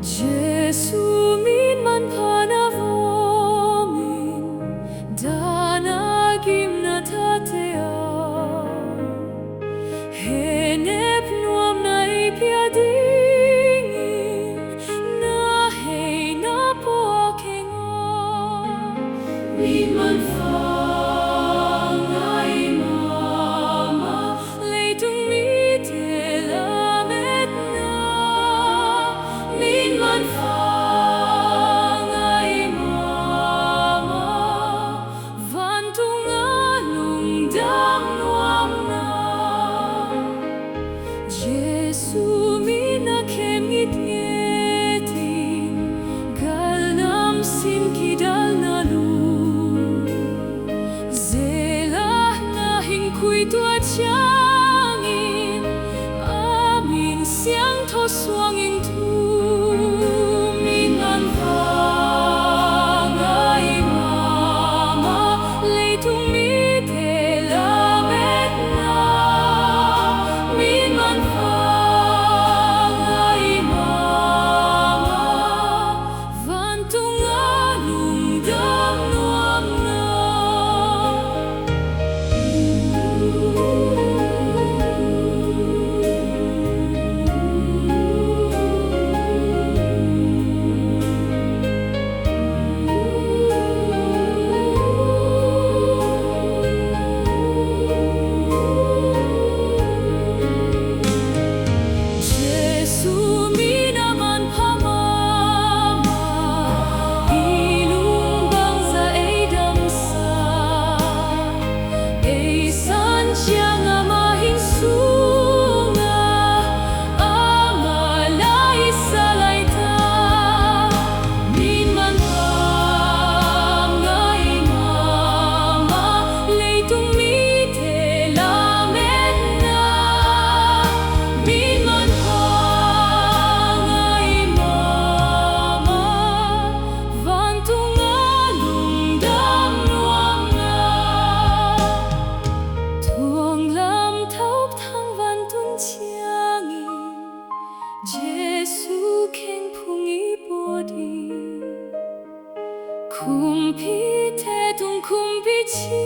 Jesu min man panavomin danagim na tatea henep nuom na ipiadingin na hey na po akenga min man fangay mama leitung mitelamet na min man fangay mama vantung anong dam nuam na Jesu minakem ngit-ngiting galam sim kidal na lu zelah nahing kuy tuat siyangin amin siyang to swangin tu min man fangay mama leitung mitelamet na min man fangay mama vantung anong dam nuam na Jesu minaman pamama ilumbang sa damsa san siyang amahing sunga amalay salay ta min man fangay mama leitung mitelamet na min man fangay mama vantung anong dam nuam na tuang lam tawh thang vantun chiangin Jesu keng pungi bodi kumpi te tung kumpi chi